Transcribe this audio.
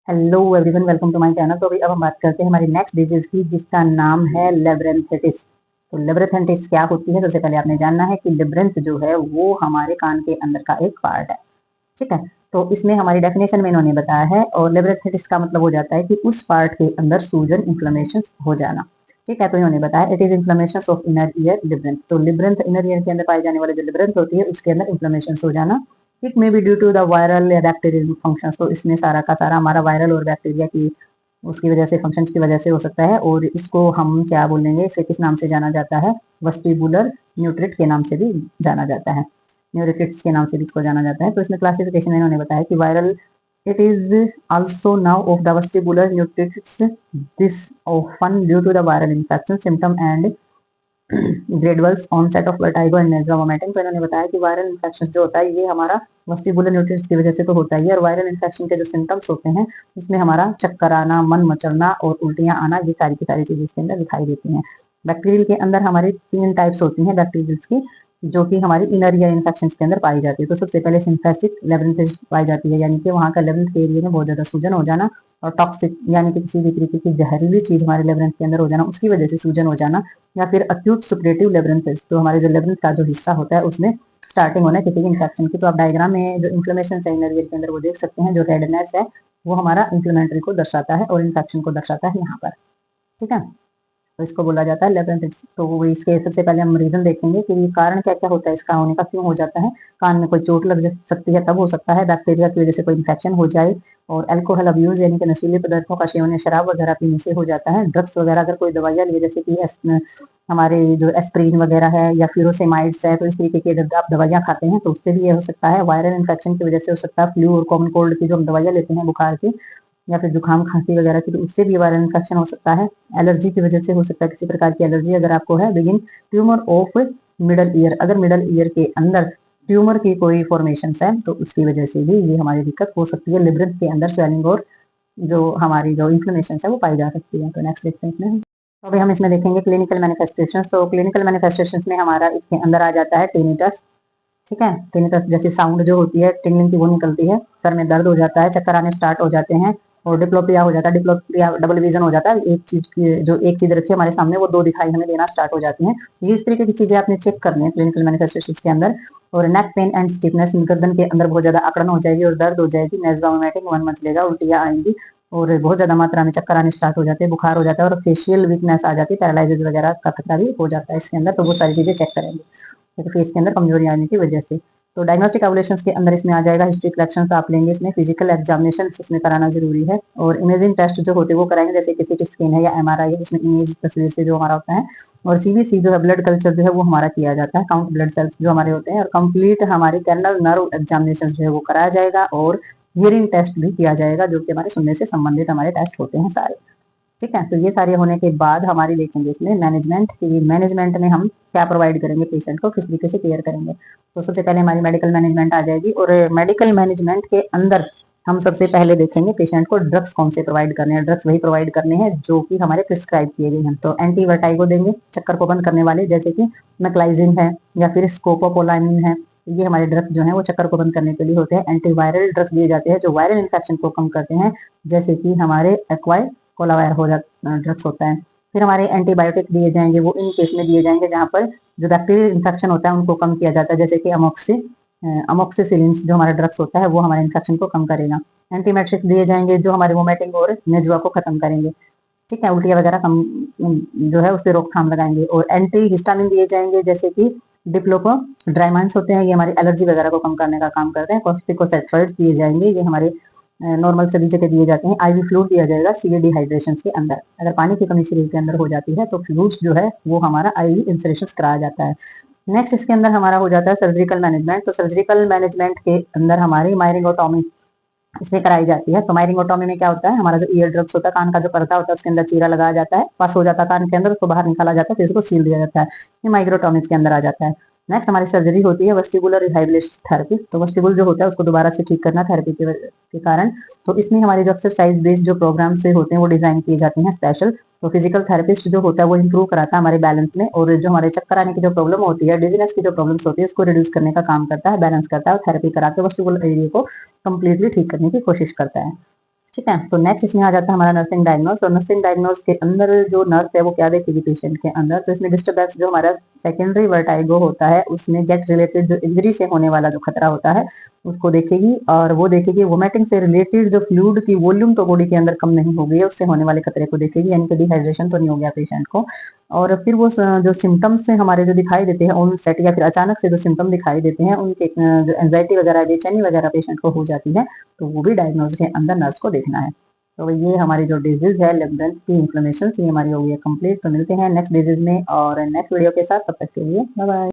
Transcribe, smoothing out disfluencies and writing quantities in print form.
Hello everyone, welcome to my channel. तो अभी अब हम बात करते हैं हमारी नेक्स्ट डिजीज की, जिसका नाम है लेब्रेंथिटिस। तो लेब्रेंथिटिस क्या होती है? सबसे पहले आपने जानना है कि लेब्रेंथ जो है वो हमारे कान के अंदर का एक पार्ट है। ठीक है, तो इसमें हमारी डेफिनेशन में इन्होंने बताया है, और लेब्रेंथिटिस का मतलब हो जाता है कि उस पार्ट के अंदर सूजन, इन्फ्लेमेशन हो जाना। ठीक है, तो इन्होंने बताया it is inflammation of inner ear labyrinth. तो लिब्रेंथ इनर ईयर के अंदर पाई जाने वाले जो लिब्रेंथ होती है उसके अंदर इन्फ्लेमेशन हो जाना। It may be due to the viral या बैक्टीरियल फंक्शन। तो इसमें सारा का सारा हमारा वायरल और बैक्टीरिया की उसकी वजह से, फंक्शंस की वजह से हो सकता है। और इसको हम क्या बोलेंगे, इसे किस नाम से जाना जाता है? वेस्टिबुलर न्यूट्रिट के नाम से भी जाना जाता है, न्यूरिटिट्स के नाम से भी इसको जाना जाता है। तो इसमें क्लासिफिकेशन में इन्होंने बताया कि viral it is also now of the vestibular neuritis, this often due to the viral infection symptom and graduals onset of vertigo and nausea vomiting. तो इन्होंने बताया कि वायरल इन्फेक्शन जो होता है ये हमारा वेस्टिबुलर न्यूट्रिएंट्स की वजह से तो होता ही है, और वायरल इन्फेक्शन के जो सिम्टम्स होते हैं उसमें हमारा चक्कर आना, मन मचलना और उल्टियां आना, ये सारी की सारी चीजें इसके अंदर दिखाई देती हैं। बैक्टीरियल के अंदर हमारी 3 टाइप्स होती हैं बैक्टीरियल्स की, जो कि हमारी इनर ईयर इन्फेक्शन के अंदर पाई जाती है। तो सबसे पहले सिंथेटिक लेब्रेंथिटिस पाई जाती है, यानी कि वहाँ का लेब्रेंथ के एरिया में बहुत ज्यादा सूजन हो जाना, और टॉक्सिक यानी कि किसी भी तरीके की जहरीली चीज हमारे लेब्रेंथ के अंदर हो जाना, उसकी वजह से सूजन हो जाना। या फिर अक्यूट सुपरेटिव लेब्रेंथिटिस, तो हमारे जो लेब्रेंथ का जो हिस्सा होता है उसमें स्टार्टिंग होना है किसी भी इन्फेक्शन की। तो आप डायग्राम में जो इन्फ्लेमेशन है इनर ईयर के अंदर वो देख सकते हैं, जो रेडनेस है वो हमारा इन्फ्लेमेटरी को दर्शाता है और इन्फेक्शन को दर्शाता है यहाँ पर। ठीक है, तो इसको बोला जाता है लेब्रेंथिटिस। तो वो इसके सबसे पहले हम रीजन देखेंगे कि ये कारण क्या क्या होता है इसका होने का, क्यों हो जाता है। कान में कोई चोट लग सकती है तब हो सकता है, बैक्टीरिया की वजह से कोई इन्फेक्शन हो जाए, और अल्कोहल अब्यूज यानी कि नशीले पदार्थों का सेवन या शराब वगैरह पीने से हो जाता है। ड्रग्स वगैरह अगर कोई दवाइयाँ लिए, जैसे कि हमारे जो एस्प्रिन वगैरह है या फ्यूरोसेमाइड्स है, तो इस तरीके की अगर आप दवाइयाँ खाते हैं तो उससे भी ये हो सकता है। वायरल इन्फेक्शन की वजह से हो सकता है, फ्लू और कॉमन कोल्ड की जो हम दवाइयाँ लेते हैं बुखार की, या फिर जुकाम खांसी वगैरह की, तो उससे भी वायरल इन्फेक्शन हो सकता है। एलर्जी की वजह से हो सकता है, किसी प्रकार की एलर्जी अगर आपको है। Begin tumour of middle ear, अगर मिडल ईयर के अंदर ट्यूमर की कोई फॉर्मेशन है तो उसकी वजह से भी ये हमारी दिक्कत हो सकती है। लिब्रेंथ के अंदर स्वेलिंग और जो हमारी जो इन्फ्लेमेशन है वो पाई जा सकती है। तो नेक्स्ट देखते हैं इसमें। तो अभी हम इसमें देखेंगे क्लिनिकल मैनिफेस्टेशन। तो क्लिनिकल मैनिफेस्टेशन में हमारा इसके अंदर आ जाता है टिनिटस। ठीक है, टिनिटस जैसे साउंड जो होती है टिंगलिंग की वो निकलती है, सर में दर्द हो जाता है, चक्कर आने स्टार्ट हो जाते हैं, और डिप्लोपिया हो जाता है। डिप्लोपिया डबल विजन हो जाता है, एक चीज जो एक चीज रखी है हमारे सामने वो दो दिखाई हमें देना स्टार्ट हो जाती हैं। ये इस तरीके की चीजें आपने चेक करनी है क्लिनिकल मैनिफेस्टेशन के अंदर। और नेक पेन एंड स्टिफनेस, गर्दन के अंदर बहुत ज्यादा अकड़न हो जाएगी और दर्द हो जाएगी, नेजला वोमिटिंग, मन मचलेगा, उल्टियां आएंगी, और बहुत ज्यादा मात्रा में चक्कर आने स्टार्ट हो जाते हैं, बुखार हो जाता है, और फेशियल वीकनेस आ जाती है, पैरालाइसिस वगैरह का खतरा भी हो जाता है इसके अंदर। तो वो सारी चीजें चेक करेंगे तो फेस के अंदर कमजोरी आने की वजह से। तो डायग्नोस्टिक एवल्यूशन के अंदर इसमें आ जाएगा हिस्ट्री कलेक्शन आप लेंगे, इसमें फिजिकल एग्जामिनेशन इसमें कराना जरूरी है, और इमेजिंग टेस्ट जो होते हैं वो कराएंगे, जैसे कि सीटी स्कैन है या एमआरआई है, जिसमें इमेज तस्वीर से जो हमारा होता है। और सीबीसी जो है ब्लड कल्चर जो है वो हमारा किया जाता है, काउंट ब्लड सेल्स जो हमारे होते हैं, और कंप्लीट हमारी कैरनल नर्व एग्जामिनेशन जो है वो कराया जाएगा, और हियरिंग टेस्ट भी किया जाएगा, जो कि हमारे सुनने से संबंधित हमारे टेस्ट होते हैं सारे। ठीक है, तो ये सारे होने के बाद हमारी देखेंगे इसमें मैनेजमेंट की। मैनेजमेंट में हम क्या प्रोवाइड करेंगे पेशेंट को, किस तरीके से केयर करेंगे। तो सबसे पहले हमारी मेडिकल मैनेजमेंट आ जाएगी, और मेडिकल मैनेजमेंट के अंदर हम सबसे पहले देखेंगे पेशेंट को ड्रग्स कौन से प्रोवाइड करने हैं। ड्रग्स वही प्रोवाइड करने हैं जो कि हमारे प्रिस्क्राइब किए गए हैं। तो एंटी वर्टाइगो देंगे, चक्कर को बंद करने वाले, जैसे कि मैक्लाइजिन है या फिर स्कोपोपोलामिन है। ये हमारे ड्रग्स जो है वो चक्कर को बंद करने के लिए होते हैं। एंटीवायरल ड्रग्स दिए जाते हैं जो वायरल इन्फेक्शन को कम करते हैं, जैसे कि हमारे एक्वाई कोलावायर हो ड्रग्स होता है। फिर हमारे एंटीबायोटिक दिए जाएंगे, वो इन केस में दिए जाएंगे जहाँ पर जो बैक्टीरियल इन्फेक्शन होता है उनको कम किया जाता है, जैसे कि अमोक्सिसिलिन जो हमारा ड्रग्स होता है वो हमारे इन्फेक्शन को कम करेगा। एंटीमेट्रिक्स दिए जाएंगे जो हमारे वोमिटिंग और नेजुआ को खत्म करेंगे। ठीक है, उल्टियाँ वगैरह कम जो है उस पर रोकथाम लगाएंगे। और एंटी हिस्टामिन दिए जाएंगे, जैसे कि डिप्लोको ड्राइमाइंस होते हैं, ये हमारी एलर्जी वगैरह को कम करने का काम करते हैं। कॉर्टिकोस्टेरॉइड्स दिए जाएंगे, ये हमारे नॉर्मल सभी जगह दिए जाते हैं। आईवी फ्लूइड दिया जाएगा सीवियर डिहाइड्रेशन के अंदर, अगर पानी की कमी शरीर के अंदर हो जाती है तो फ्लूइड्स जो है वो हमारा आईवी इंसरेशन कराया जाता है। नेक्स्ट इसके अंदर हमारा हो जाता है सर्जिकल मैनेजमेंट। तो सर्जिकल मैनेजमेंट के अंदर हमारी मायरिंगोटॉमी इसमें कराई जाती है। तो मायरिंगोटॉमी में क्या होता है, हमारा जो ईयर ड्रग्स होता है, कान का जो पर्दा होता है उसके अंदर चीरा लगाया जाता है, पास हो जाता है कान के अंदर, उसको बाहर निकाला जाता है, फिर उसको सील दिया जाता है। ये माइक्रोटॉमिक्स के अंदर आ जाता है। नेक्स्ट हमारी सर्जरी होती है वेस्टिबुलर रिहाइबिलिटेशन थेरेपी। तो वेस्टिबुल जो होता है उसको दोबारा से ठीक करना थेरेपी के कारण। तो इसमें हमारे जो एक्सरसाइज बेस्ड जो प्रोग्राम से होते हैं वो डिजाइन किए जाते हैं स्पेशल। तो फिजिकल थेरेपिस्ट जो होता है वो इंप्रूव कराता है हमारे बैलेंस में, और जो हमारे चक्कर आने की जो प्रॉब्लम होती है, डिजीनेस की जो प्रॉब्लम्स होती है उसको रिड्यूस करने का काम करता है, बैलेंस करता है, और थेरेपी करा के वेस्टिबुलर एरिया को कंप्लीटली ठीक करने की कोशिश करता है। ठीक है। तो नेक्स्ट इसमें आ जाता है हमारा नर्सिंग डायग्नोस। और नर्सिंग डायग्नोस के अंदर जो नर्स है वो क्या देखेगी पेशेंट के अंदर, तो इसमें डिस्टर्बेंस जो हमारा सेकेंडरी वर्टाइगो होता है उसमें गेट रिलेटेड जो इंजरी से होने वाला जो खतरा होता है उसको देखेगी। और वो देखेगी वोमिटिंग से रिलेटेड जो फ्लूइड की वॉल्यूम तो बॉडी के अंदर कम नहीं हो गई है उससे होने वाले खतरे को देखेगी, यानी कि डिहाइड्रेशन तो नहीं हो गया पेशेंट को। और फिर वो जो सिम्टम्स से हमारे जो दिखाई देते हैं उन सेट, या फिर अचानक से जो सिम्टम दिखाई देते हैं उनके जो एंजाइटी वगैरह बेचैनी वगैरह पेशेंट को हो जाती है, तो वो भी डायग्नोज के अंदर नर्स को देखना है। तो ये हमारी जो डिजीज है लेब्रेंथ की इन्फ्लेमेशन, ये हमारी हो गई है कंप्लीट। तो मिलते हैं नेक्स्ट डिजीज में और नेक्स्ट वीडियो के साथ, तब तक के लिए बाय बाय।